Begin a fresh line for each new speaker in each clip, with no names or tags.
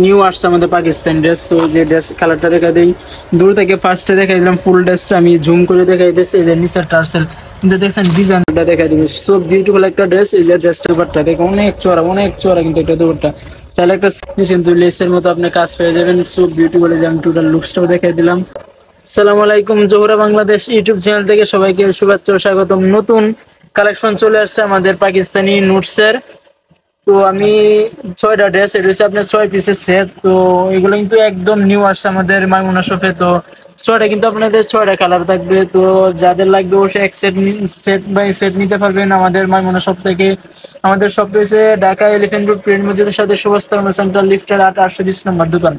New আসছে আমাদের Pakistan dress. তো যে ড্রেস কালারটা দেখা দেই, দূর থেকে ফার্স্টে দেখাই দিলাম ফুল ড্রেসটা, আমি জুম করে দেখাই দিচ্ছি। এই যে নিচের টার্সেল কিন্তু দেখছেন, ডিজাইনটা দেখাই দিবি, সো বিউটিফুল একটা ড্রেস। এই যে ড্রেসটা দুপাট্টা দেখে অনেক চড়া কিন্তু একটা দুপাট্টা চাইলে একটা কিন্তু লেসের মতো আপনি কাজ পেয়ে যাবেন, সো বিউটিফুল। এই যে আমি টোটাল লুকসটাও দেখাই দিলাম। আসসালামু আলাইকুম, জোহরা বাংলাদেশ ইউটিউব চ্যানেল থেকে সবাইকে শুভেচ্ছা ও স্বাগতম। নতুন কালেকশন চলে আসছে আমাদের পাকিস্তানি নুটসের। তো আমি 6টা ড্রেস, এটা হচ্ছে আপনার 6 পিসের সেট। তো এগুলো কিন্তু একদম নিউ আসছে আমাদের মাইমুনা শপে। তো 6টা কিন্তু আপনাদের 6টা কালার থাকবে। তো যাদের লাগবে অবশ্যই এক সেট সেট বাই সেট নিতে পারবেন আমাদের মাইমুনা শপ থেকে। আমাদের শপ রয়েছে ঢাকা এলিফ্যান্ট রোড প্রিন্ট মসজিদের সাথে সুভাষতলা সেন্ট্রাল লিফটের 820 নম্বর দোকান।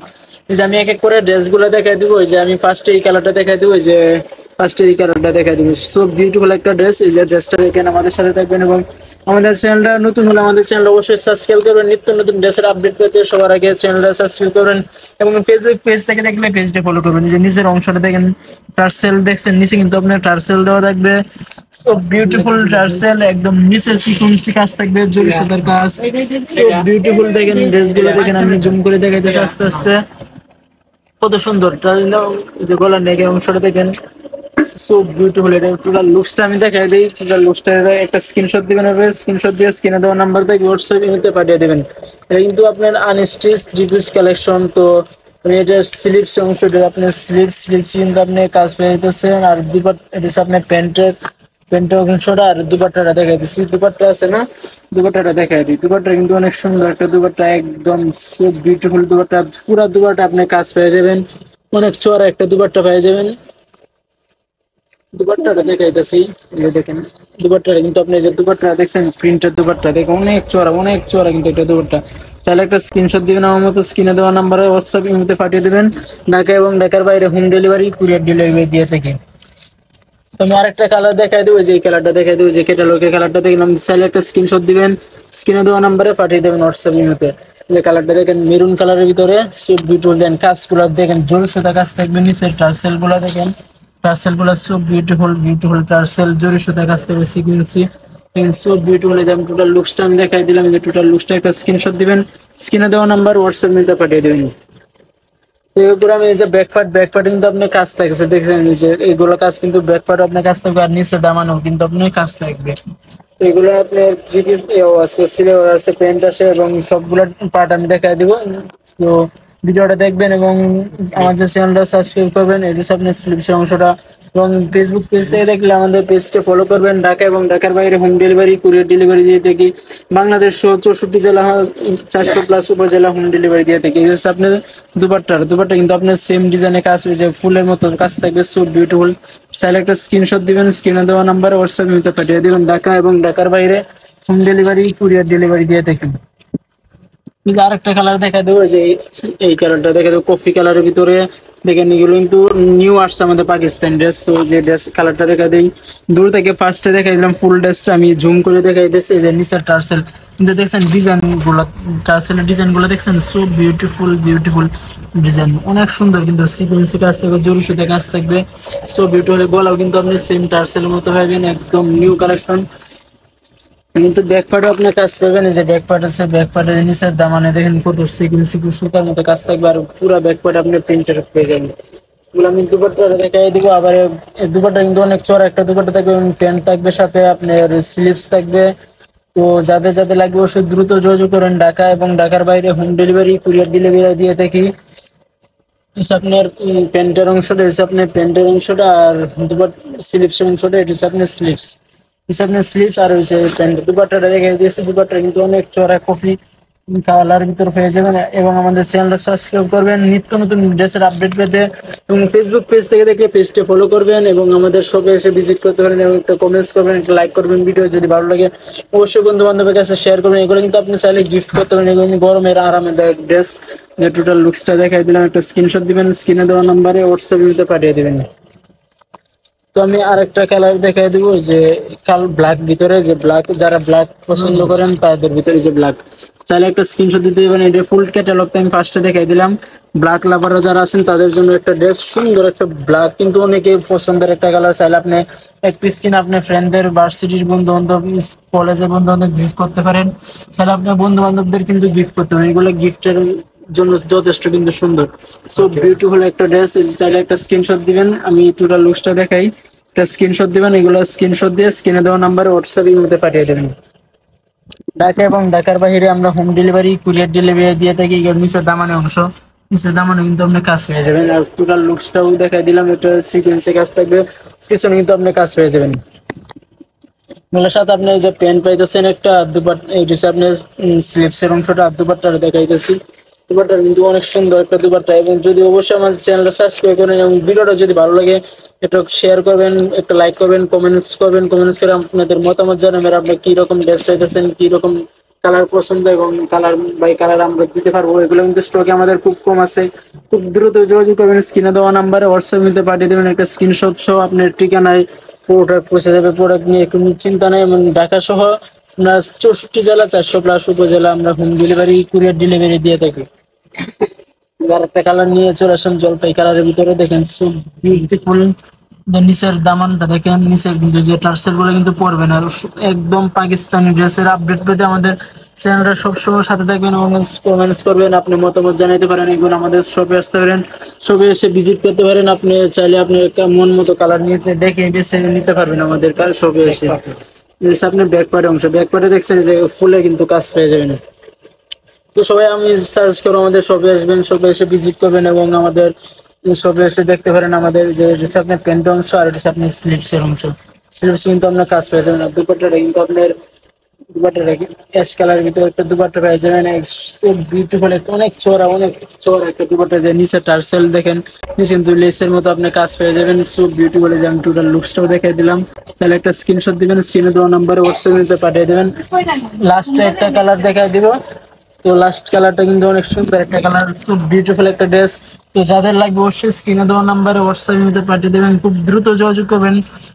এই যে আমি এক এক করে ড্রেসগুলো দেখাই দিব। এই যে আমি ফার্স্টে এই কালারটা দেখাই দিব, এই যে ফার্স্টে এই কালারটা দেখাই দিব, সো বিউটিফুল একটা ড্রেস। এই যে ড্রেসটা দেখেন, আমাদের সাথে থাকবেন এবং আমাদের চ্যানেলটা নতুন হলে আমাদের চ্যানেল অবশ্যই সাবস্ক্রাইব করবেন। নিত্য নতুন ড্রেসের আপডেট পেতে সবার আগে চ্যানেলটা সাবস্ক্রাইব করবেন এবং ফেসবুক পেজ থেকে দেখলে পেজটা ফলো করবেন। এই যে নিচের অংশটা দেখেন, টার্সেল দেখছেন, নিচে কিন্তু আপনার টার্সেল দেওয়া থাকবে, সো বিউটিফুল টার্সেল। একদম নিচে সিকোয়েন্সি কাজ থাকবে, জরি সুতার কাজ, সো বিউটিফুল। দেখেন ড্রেসগুলো দেখেন, আমি জুম করে দেখাইতেছি আস্তে আস্তে, কত সুন্দর। যে গলার নেকের অংশটা দেখেন, সো বিউটিফুল। এটা টোটাল লুকসটা আমি দেখাই দিই। টোটাল লুকসটা একটা স্ক্রিনশট দিবেন, স্ক্রিনশট দিয়ে স্ক্রিনে দেওয়া নাম্বার থেকে হোয়াটসঅ্যাপ ইমেতে পাঠিয়ে দেবেন। এটা কিন্তু আপনার আনস্টিচ 3 পিস কালেকশন। তো আমি এটা স্লিপস অংশটা, আপনার স্লিপস কিন্তু আপনি কাজ পেয়ে যেতেছেন। আর এটা হচ্ছে আপনার প্যান্টের অংশটা, আর দুপাট্টাটা দেখাই দিচ্ছি। দুপাট্টা আছে না, দুপাট্টাটা দেখাই দিই। দুপাট্টা কিন্তু অনেক সুন্দর একটা দুপাট্টা, একদম সো বিউটিফুল দুপাট্টা। পুরা দুপাট্টা আপনি কাজ পেয়ে যাবেন, অনেক চড়া একটা দুপাট্টা পেয়ে যাবেন। দুপাট্টাটা দেখাইতেছি, এই যে দেখেন দুপাট্টাটা কিন্তু আপনি যে দুপাট্টা দেখছেন, প্রিন্টের দুপাট্টা দেখেন, অনেক চড়া কিন্তু একটা দুপাট্টা। চাইলে একটা স্ক্রিনশট দিবেন, আমার মতো স্ক্রিনে দেওয়া নাম্বারে হোয়াটসঅ্যাপ ইমেতে পাঠিয়ে দেবেন। ঢাকা এবং ঢাকার বাইরে হোম ডেলিভারি, কুরিয়ার ডেলিভারি দিয়ে থাকি। তো আমি আরেকটা কালার দেখাই দেবো, যে এই কালারটা দেখাই দেবো, যে ক্যাটালগের কালারটা দেখলাম। চাইলে একটা স্ক্রিনশট দিবেন, স্ক্রিনে দেওয়া নাম্বারে পাঠিয়ে দেবেন হোয়াটসঅ্যাপ ইমেতে। যে কালারটা দেখেন মেরুন কালারের ভিতরে, সুপ বিউটিফুল। দেন কাজগুলো দেখেন, জোর সুতা কাজ থাকবে নিচের টার্সেল গুলো দেখেন, টার্সেল গুলো সো বিউটিফুল টার্সেল, জরি সুতা কাজ থাকবে সিকুয়েন্সি, সো বিউটিফুল। এই যে আমি টোটাল লুকসটা আমি দেখাই দিলাম। এই যে টোটাল লুকসটা একটা স্ক্রিনশট দিবেন, স্ক্রিনে দেওয়া নাম্বার হোয়াটসঅ্যাপ ইমেতে পাঠিয়ে দেবেন। এরপরে আমি এই যে ব্যাকপার্ট কিন্তু আপনি কাজ থাকছে দেখছেন, এই যে এইগুলো কাজ কিন্তু ব্যাকপার্ট আপনার কাজ থাকবে, আর নিচে দামানো কিন্তু আপনার কাজ থাকবে। তো এগুলো আপনার 3 পিস আছে, সিলের আছে, প্যান্ট আছে, এবং সবগুলো পার্ট আমি দেখাই দিব। তো ভিডিওটা দেখবেন এবং আমাদের চ্যানেলটা সাবস্ক্রাইব করবেন। এটা হচ্ছে আপনার স্লিপসের অংশটা। এবং ফেসবুক পেজ থেকে দেখলে আমাদের পেজটা ফলো করবেন। ঢাকা এবং ঢাকার বাইরে হোম ডেলিভারি, কুরিয়ার ডেলিভারি দিয়ে থাকি। বাংলাদেশ 64 জেলা, 400+ উপজেলা হোম ডেলিভারি দিয়ে থাকি। এই হচ্ছে আপনার দুপাট্টা কিন্তু আপনার সেম ডিজাইনে কাজ হয়েছে, ফুলের মতো কাজ থাকবে, সো বিউটিফুল। চাইলে একটা স্ক্রিনশট দিবেন, স্ক্রিনে দেওয়া নাম্বারে হোয়াটসঅ্যাপ নিতে পাঠিয়ে দিবেন। ঢাকা এবং ঢাকার বাইরে হোম ডেলিভারি, কুরিয়ার ডেলিভারি দিয়ে থাকি। কিন্তু আরেকটা কালার দেখা দেবো, যে এই কালারটা দেখা দেবো, কফি কালারের ভিতরে দেখেন। এগুলো কিন্তু নিউ আসছে আমাদের পাকিস্তান ড্রেস। তো যে ড্রেস কালারটা দেখা দেই, দূর থেকে ফার্স্টে দেখাই দিলাম ফুল ড্রেসটা, আমি জুম করে দেখাই দিচ্ছি। এই যে নিচের টার্সেল কিন্তু দেখছেন, ডিজাইন গুলো, টার্সেলের ডিজাইন গুলো দেখছেন, সো বিউটিফুল ডিজাইন, অনেক সুন্দর। কিন্তু সিকোয়েন্সি কাজ থাকবে, জরি সুতা কাজ থাকবে, সো বিউটিফুল। গলাও কিন্তু আপনি সেম টার্সেলের মতো পাবেন, একদম নিউ কালেকশন। কিন্তু ব্যাকপার্টে আপনার কাজ পাবেন। এই যে ব্যাকপার্ট আছে, ব্যাকপার্টের নিচের দামানে দেখেন কত সিকুয়েন্সি সুতার মতো কাজ থাকবে, আর পুরো ব্যাকপার্ট আপনি প্রিন্টার পেয়ে যাবেন। এগুলো আমি দুপাট্টা দেখাই দিব। আবার এই দুপাট্টা কিন্তু অনেক চড়া একটা দুপাট্টা থাকবে, এবং প্যান্ট থাকবে, সাথে আপনার স্লিভস থাকবে। তো যাদের লাগবে অবশ্যই দ্রুত যোগাযোগ করেন। ঢাকা এবং ঢাকার বাইরে হোম ডেলিভারি, কুরিয়ার ডেলিভারি দিয়ে থাকি। আপনার প্যান্টের অংশটা হচ্ছে আপনার প্যান্টের অংশটা, আর স্লিপসের অংশটা এটা হচ্ছে আপনার স্লিপস, আপনার স্লিপস। আর হচ্ছে প্যান্ট দুপাট্টাটা দেখে দিয়েছি, দুপাট্টা কিন্তু অনেক চড়া কফি কালার ভিতর পেয়ে যাবেন। এবং আমাদের চ্যানেলটা সাবস্ক্রাইব করবেন নিত্য নতুন ড্রেসের আপডেট পেতে। এবং ফেসবুক পেজ থেকে দেখলে পেজটা ফলো করবেন, এবং আমাদের শপে এসে ভিজিট করতে পারেন, এবং একটা কমেন্টস করবেন, একটা লাইক করবেন। ভিডিও যদি ভালো লাগে অবশ্যই বন্ধু বান্ধবের কাছে শেয়ার করবেন। এগুলো কিন্তু আপনি চাইলে গিফট করতে পারেন। এগুলো গরমের আরামদায়ক ড্রেস। যে টোটাল লুকসটা দেখাই দিলাম, একটা স্ক্রিনশট দিবেন, স্ক্রিনে দেওয়া নাম্বারে হোয়াটসঅ্যাপ নিতে পাঠিয়ে দিবেন। তো আমি আরেকটা কালার দেখাই দিব, যে ব্ল্যাক ভিতরে, যে ব্ল্যাক, যারা ব্ল্যাক পছন্দ করেন তাদের ভিতরে যে ব্ল্যাক, চাইলে একটা স্ক্রিনশট দিতে পারেন। এটা ফুল ক্যাটালগটা আমি ফার্স্টে দেখাই দিলাম। ব্ল্যাক লাভাররা যারা আছেন তাদের জন্য একটা ড্রেস, সুন্দর একটা ব্ল্যাক, কিন্তু অনেকে পছন্দের একটা কালার। চাইলে আপনি এক পিস কিনে আপনি ফ্রেন্ডদের, ভার্সিটির বন্ধু বান্ধব, কলেজের বন্ধু বান্ধব গিফট করতে পারেন। চাইলে আপনার বন্ধু বান্ধবদের কিন্তু গিফট করতে পারেন। এগুলো গিফটের জন্য যথেষ্ট কিন্তু সুন্দর। সো বিউটিফুল একটা ড্রেস, চাইলে একটা স্ক্রিনশট দিবেন, আমি টোটাল লুকসটা দেখাই। একটা স্ক্রিনশট দিবেন, এগুলো স্ক্রিনশট দিয়ে স্ক্রিনে দেওয়া নাম্বারে হোয়াটসঅ্যাপে মধ্যে পাঠিয়ে দেবেন। ঢাকা এবং ঢাকার বাইরে আমরা হোম ডেলিভারি, কুরিয়ার ডেলিভারি দিয়ে থাকি। এর নিচের দামানের অংশ, নিচের দামানে কিন্তু আপনি কাজ পেয়ে যাবেন। আর টোটাল লুকসটাও দেখাই দিলাম, এটা সিকোয়েন্সে কাজ থাকবে, পিছনে কিন্তু আপনি কাজ পেয়ে যাবেন। এগুলোর সাথে আপনি এই যে প্যান্ট পাইতেছেন একটা, আর দুপাট্টা, এইটা হচ্ছে আপনার স্লিপসের অংশটা, আর দুপাট্টাটা দেখাইতেছি। দুপাট্টা কিন্তু অনেক সুন্দর একটা দুপাট্টা। এবং যদি অবশ্যই আমার চ্যানেলটা সাবস্ক্রাইব করেন এবং ভিডিওটা যদি ভালো লাগে এটা শেয়ার করবেন, একটা লাইক করবেন, কমেন্টস করে আপনাদের মতামত জানাবেন। আপনি কি রকম ড্রেস চাইতেছেন, কি রকম কালার পছন্দ, এবং কালার বাই কালার আমরা দিতে পারবো। এগুলো কিন্তু স্টকে আমাদের খুব কম আছে। খুব দ্রুত যোগাযোগ করবেন, স্ক্রিনে দেওয়া নাম্বারে হোয়াটসঅ্যাপ নিতে পাঠিয়ে দেবেন একটা স্ক্রিনশট সহ আপনার ঠিকানায় প্রোডাক্ট পৌঁছে যাবে। প্রোডাক্ট নিয়ে কোনো চিন্তা নেই। এবং ঢাকা সহ আমরা 64 জেলা, 400+ উপজেলা আমরা হোম ডেলিভারি, কুরিয়ার ডেলিভারি দিয়ে থাকি। আর একটা কালার নিয়ে চলে আসেন জলপাই কালারের ভিতরে, দেখেন সো বিউটিফুল। নিচের দামানটা দেখেন, নিচের কিন্তু যে টার্সেল গুলো কিন্তু পরবে না। আর একদম পাকিস্তানি ড্রেসের আপডেট পেতে আমাদের চ্যানেলটা সবসময় সাথে থাকবেন এবং কমেন্টস করবেন, আপনি মতামত জানাতে পারেন। এগুলো আমাদের শপে আসতে পারেন, শপে এসে ভিজিট করতে পারেন। আপনি চাইলে আপনি মন মতো কালার নিতে দেখে বেছে নিতে পারবেন আমাদের শপে এসে। আপনি ব্যাক পার্টের অংশ, ব্যাক পার্টে দেখছেন যে ফুলে কিন্তু কাজ পেয়ে যাবেন। তো সবাই আমি সাজেস্ট করবো আমাদের শপে আসবেন, শপে এসে ভিজিট করবেন এবং আমাদের শপে এসে দেখতে পারেন আমাদের যে হচ্ছে আপনার প্যান্ট অংশ, আর এটা হচ্ছে আপনার স্লিভসের অংশ। স্লিভস কিন্তু আপনার কাজ পেয়ে যাবেন। আর দুপাট্টাটা কিন্তু আপনার দুপাট্টাটা অ্যাশ কালারের ভিতরে একটা দুপাট্টা পেয়ে যাবেন, বিউটিফুল একটা অনেক চওড়া একটা দুপাট্টা। যে নিচে টার্সেল দেখেন, নিচে কিন্তু লেসের মতো আপনি কাজ পেয়ে যাবেন। So beautiful. যে আমি টোটাল লুকসটাও দেখাই দিলাম, তাহলে একটা স্ক্রিনশট দিবেন, স্ক্রিনে দেওয়া নাম্বারে হোয়াটসঅ্যাপে পাঠিয়ে দেবেন। লাস্টে একটা কালার দেখাই দিব। তো লাস্ট কালারটা কিন্তু অনেক সুন্দর একটা কালার, খুব বিউটিফুল একটা ড্রেস। তো যাদের লাগবে অবশ্যই স্ক্রিনে দেওয়া নাম্বারে হোয়াটসঅ্যাপের মধ্যে পাঠিয়ে দেবেন, খুব দ্রুত যোগাযোগ করবেন।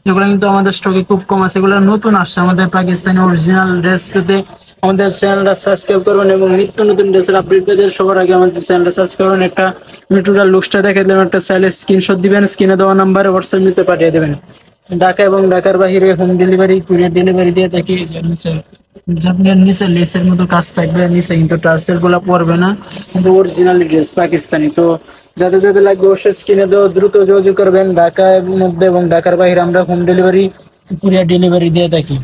এগুলো কিন্তু আমাদের স্টকে খুব কম আছে, এগুলো নতুন আসছে। আমাদের পাকিস্তানি অরিজিনাল ড্রেস পেতে আমাদের চ্যানেলটা সাবস্ক্রাইব করবেন এবং নিত্য নতুন ড্রেসের আপডেট পেতে সবার আগে আমাদের চ্যানেলটা সাবস্ক্রাইব করবেন। একটা আমি টোটাল লুকসটা দেখে দিলাম, একটা চাইলে স্ক্রিনশট দিবেন, স্ক্রিনে দেওয়া নাম্বারে হোয়াটসঅ্যাপের মধ্যে পাঠিয়ে দেবেন। ঢাকা এবং ঢাকার বাইরে হোম ডেলিভারি, কুরিয়ার ডেলিভারি দিয়ে থাকি। আপনার নিচে লেসের মতো কাজ থাকবে, নিচে কিন্তু টার্সেল গুলা পড়বে না, কিন্তু অরিজিনাল ড্রেস পাকিস্তানি। তো যাদের যাদের লাগবে অবশ্যই স্ক্রিনে দেওয়া দ্রুত যোগাযোগ করবেন। ঢাকার মধ্যে এবং ঢাকার বাইরে আমরা হোম ডেলিভারি, কুরিয়ার ডেলিভারি দিয়ে থাকি।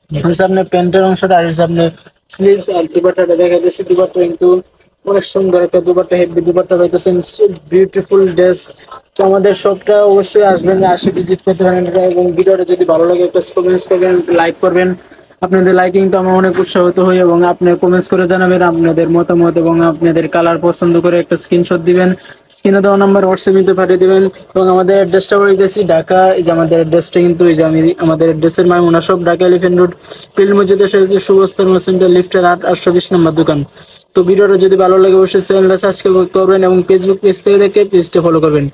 হচ্ছে আপনার প্যান্টের অংশটা, আর হচ্ছে আপনার স্লিভস আর দুপাট্টাটা দেখা যাচ্ছে। দুপাট্টা কিন্তু অনেক সুন্দর একটা দুপাট্টা, হেভি দুপাট্টা পাইতেছেন, বিউটিফুল ড্রেস। তো আমাদের শপটা অবশ্যই আসবেন, আসে ভিজিট করতে পারেন। এবং ভিডিওটা যদি ভালো লাগে একটা কমেন্টস করবেন, লাইক করবেন। আপনাদের লাইকিং তো আমরা অনেক উৎসাহিত হই। এবং আপনি কমেন্টস করে জানাবেন আপনাদের মতামত এবং আপনাদের কালার পছন্দ করে একটা স্ক্রিনশট দিবেন, স্ক্রিনে দেওয়া নাম্বার হোয়াটসঅ্যাপে পাঠিয়ে দিবেন। এবং আমাদের অ্যাড্রেসটা বলে দিয়েছি, ঢাকা। এই যে আমাদের অ্যাড্রেসটা কিন্তু এই যে আমি আমাদের অ্যাড্রেসের Maimuna shop, Dhaka elephant road, field মসজিদের সাথে শুভস্থান সেন্টার, লিফটের 820 নম্বর দোকান। তো ভিডিওটা যদি ভালো লাগে অবশ্যই চ্যানেলটা সাবস্ক্রাইব করবেন এবং ফেসবুক পেজ থেকে দেখে পেজটা ফলো করবেন।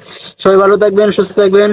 সবাই ভালো থাকবেন, সুস্থ থাকবেন।